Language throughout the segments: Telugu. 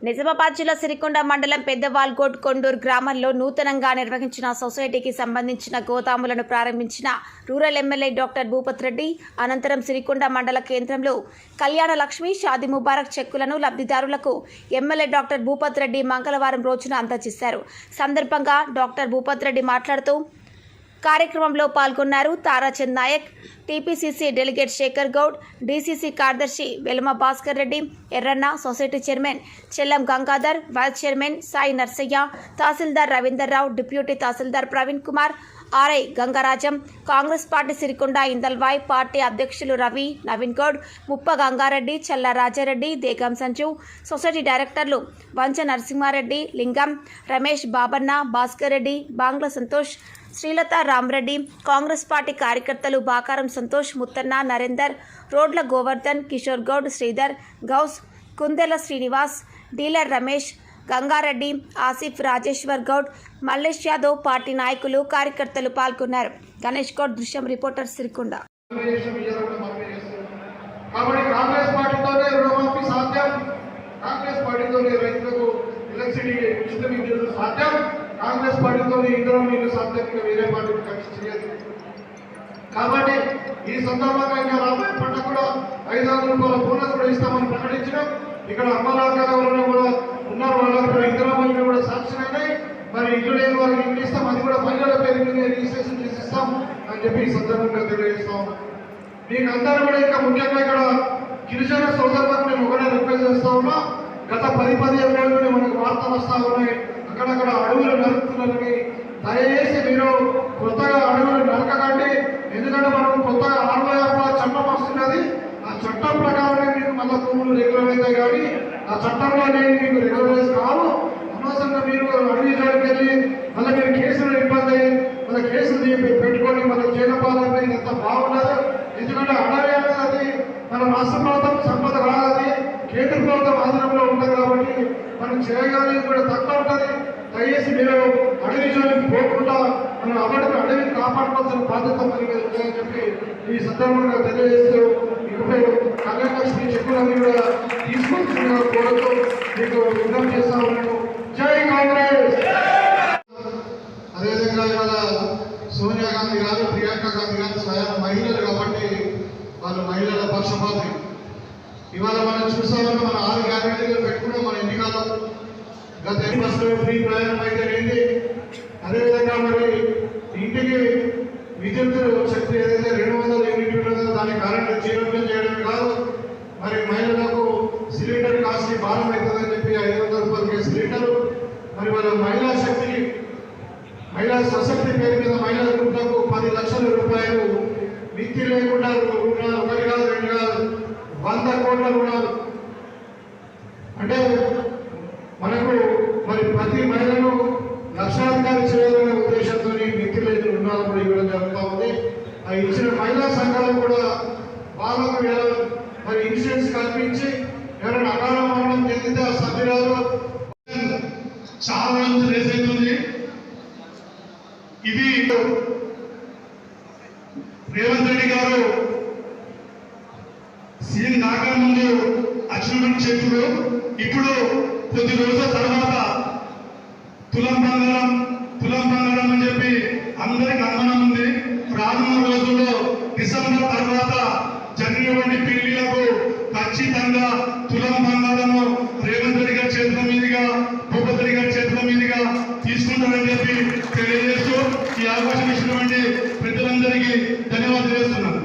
నిజామాబాద్ జిల్లా సిరికొండ మండలం పెద్దవాల్గోడ్ కొండూరు గ్రామంలో నూతనంగా నిర్వహించిన సొసైటీకి సంబంధించిన గోదాములను ప్రారంభించిన rural MLA doctor Bhupat Reddy అనంతరం సిరికొండ మండల కేంద్రంలో కళ్యాణ లక్ష్మి షాదీ ముబారక్ చెక్కులను లబ్ధిదారులకు ఎమ్మెల్యే డాక్టర్ భూపత్ రెడ్డి మంగళవారం రోజున అందజేశారు. సందర్భంగా డాక్టర్ భూపత్ రెడ్డి మాట్లాడుతూ కార్యక్రమంలో పాల్గొన్నారు Tarachand Naik, TPCC delegate Shekhar Goud, DCC కార్యదర్శి Velama Bhaskar Reddy, Erranna, society chairman Chellam Gangadhar, vice chairman Sai Narsaiah, tahsildar Ravinder Rao, deputy tahsildar Praveen Kumar, RI Gangarajam, Congress party Sirikonda Indalwai party అధ్యక్షులు రవి, నవీన్ గౌడ్, ముప్ప గంగారెడ్డి, చల్ల రాజారెడ్డి, దేగం సంజు, సొసైటీ డైరెక్టర్లు వంచ నరసింహారెడ్డి, లింగం, రమేష్, బాబన్న, భాస్కర్ రెడ్డి, బాంగ్ల సంతోష్, శ్రీలత, రామరెడ్డి, కాంగ్రెస్ పార్టీ కార్యకర్తలు బాకారం సంతోష్, ముత్తన్న, నరేందర్, రోడ్ల గోవర్ధన్, కిషోర్ గౌడ్, శ్రీధర్, గౌస్, కుందెల శ్రీనివాస్, డీలర్ రమేష్, గంగారెడ్డి, ఆసిఫ్, రాజేశ్వర్ గౌడ్, మల్లేష్ యాదవ్ పార్టీ నాయకులు కార్యకర్తలు పాల్గొన్నారు. గణేష్ గౌడ్, దృశ్యం రిపోర్టర్ సిరికొండ. కాంగ్రెస్ పార్టీతో ఇందులో మీకు సాధ్యంగా వేరే పార్టీకి కలిసి చేయదు. కాబట్టి ఈ సందర్భంగా ఇంకా రాబోయే పంట కూడా 500 రూపాయల బోనస్ కూడా ఇస్తామని ప్రకటించడం, ఇక్కడ అమ్మలాగా కూడా ఉన్నారు, వాళ్ళకి కూడా ఇందులో మంది కూడా శాంక్షన్ అయినాయి. మరి ఇల్లు లేని వారికి ఇల్లు ఇస్తాం, అది కూడా మహిళల పేరు మీద రిజిస్ట్రేషన్ చేసి ఇస్తాం అని చెప్పి ఈ సందర్భంగా తెలియజేస్తాం. మీకు అందరూ కూడా ఇంకా ముఖ్యంగా ఇక్కడ గిరిజన సోదరులకు నేను ఒకటే రిక్వెస్ట్ చేస్తా ఉన్నా. గత 10-15 రోజులు మనకు వార్తలు వస్తా ఉన్నాయి, అక్కడక్కడ అడవులు నరుకుతున్నారని. దయచేసి మీరు కొత్తగా అడవులు నరకకండి. ఎందుకంటే మనం కొత్తగా ఆర్వైఎఫ్ చట్టం వస్తున్నది. ఆ చట్టం ప్రకారమే మీకు మళ్ళీ భూములు రెగ్యులర్ అవుతాయి, కానీ ఆ చట్టంలో మీకు రెగ్యులరైజ్ కావు. అనవసరంగా మీరు అడవి జోలికి వెళ్ళి మళ్ళీ మీరు కేసులు ఇబ్బంది అయ్యి మళ్ళీ కేసులు పెట్టుకొని మళ్ళీ చేనపాలంటే ఎంత బాగుండదు. ఎందుకంటే అడవి అనేది అది మన రాష్ట్ర ప్రభుత్వం సంపద కాదు, అది కేంద్ర ప్రభుత్వం ఆధీనంలో ఉంటుంది. కాబట్టి మనం చేయగలిగేది కూడా తక్కువ ఉంటుంది. దయచేసి మీరు అడవి జోలికి పోకుండా మనం అడవిని కాపాడుకోవాల్సిన బాధ్యత మనకి ఉందని చెప్పి ఈ సందర్భంగా తెలియజేస్తూ, ఇకపై కళ్యాణ లక్ష్మి చెక్కులన్నీ కూడా తీసుకొచ్చిన కోరుతూ మీకు విజ్ఞప్తి చేస్తా ఉన్నాను. జై కాంగ్రెస్. అదేవిధంగా ఇవాళ సోనియా గాంధీ గారు, ప్రియాంక గాంధీ గారు స్వయం మహిళలు కాబట్టి వాళ్ళు మహిళల పక్షపాతి. ఇవాళ మనం చూస్తామని మన 6 గ్యారెంటీలు పెట్టుకున్నాం మన ఎన్నికల్లో. గత బస్సులో ఫ్రీ ప్రయాణం అయితే ఏంటి, అదేవిధంగా మరి ఇంటికి విద్యుత్ శక్తి ఏదైతే 200 యూనిట్లు ఉందో దాన్ని కరెంటు జీరోగా చేయడమే కాదు, మరి మహిళలకు సిలిండర్ కాస్ట్ భారం అవుతుందని చెప్పి 500 రూపాయలకి సిలిండర్. మరి వాళ్ళ మహిళా శక్తి, మహిళా సశక్తి పేరు మీద మహిళల గ్రూపులకు 10 లక్షల రూపాయలు మిత్తి లేకుండా రుణాలు, 1 కాదు 2 కాదు 100 కోట్ల రుణాలు. అంటే మనకు మరి ప్రతి మహిళను లక్షాధికారి చేయాలనే ఉద్దేశంతో మిత్తి లేని రుణాలు కూడా ఇవ్వడం జరుగుతూ ఉంది. ఆ ఇచ్చిన మహిళా సంఘాలు కూడా వాళ్ళకు మరి ఇన్సూరెన్స్ కల్పించి ఎవరైనా అకాల మరణం చెందితే ఆ సభ్యురాలు చాలా మంది రేస్ అవుతుంది. ఇది రేవంత్ రెడ్డి గారు సీఎం కాకముందు అచ్చినటువంటి చెక్కులు ఇప్పుడు కొద్ది రోజుల తర్వాత తులం బంగారం అని చెప్పి అందరికి అనుమానం ఉంది. రానున్న రోజుల్లో డిసెంబర్ తర్వాత జరిగినటువంటి పెళ్లిలకు ఖచ్చితంగా తులం బంగారము రేవంత్ రెడ్డి గారి చేతుల మీదుగా, భూపత్ రెడ్డి గారి చేతుల మీదుగా తీసుకుంటారని చెప్పి తెలియజేస్తూ ఈ అవకాశం ఇచ్చినటువంటి పెద్దలందరికీ ధన్యవాదాలు చేస్తున్నాను.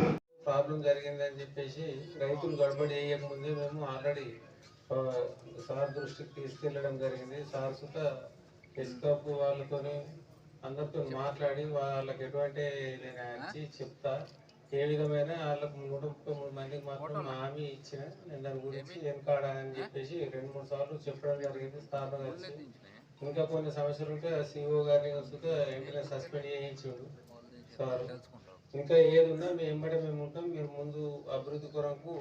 ప్రాబ్లం జరిగిందని చెప్పేసి రైతులు గడబడి వేయకముందే మేము ఆల్రెడీ సార్ దృష్టికి తీసుకెళ్ళడం జరిగింది. సార్ సుత ఎస్కాప్ వాళ్ళతో అందరితో మాట్లాడి వాళ్ళకి ఎటువంటి నేను వచ్చి చెప్తా, ఏ విధమైన వాళ్ళకు 133 మందికి మాత్రం హామీ ఇచ్చిన నేను దాని గురించి వెనకాడని చెప్పేసి 2-3 సార్లు చెప్పడం జరిగింది. సార్ వచ్చి ఇంకా కొన్ని సమస్యలు ఉంటే సిఓ గారిని వస్తే వెంటనే సస్పెండ్ చేయించాడు సార్. ఇంకా ఏది ఉన్నా మేము ఉంటాం, మీరు ముందు అభివృద్ధి కొరకు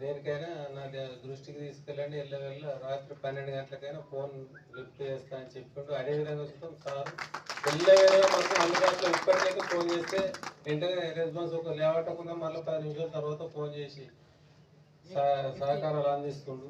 దేనికైనా నా దృష్టికి తీసుకెళ్ళండి, వెళ్ళ రాత్రి 12 గంటలకైనా ఫోన్ లిఫ్ట్ చేస్తా అని చెప్పిండు. అదేవిధంగా చూస్తాం సార్ వెళ్ళవేళ మాకు అందుబాటులో ఇప్పటికైతే ఫోన్ చేస్తే వెంటనే రెస్పాన్స్ ఒక లేవటకుండా మళ్ళీ 10 నిమిషాల తర్వాత ఫోన్ చేసి సహకారాలు అందిస్తుండు.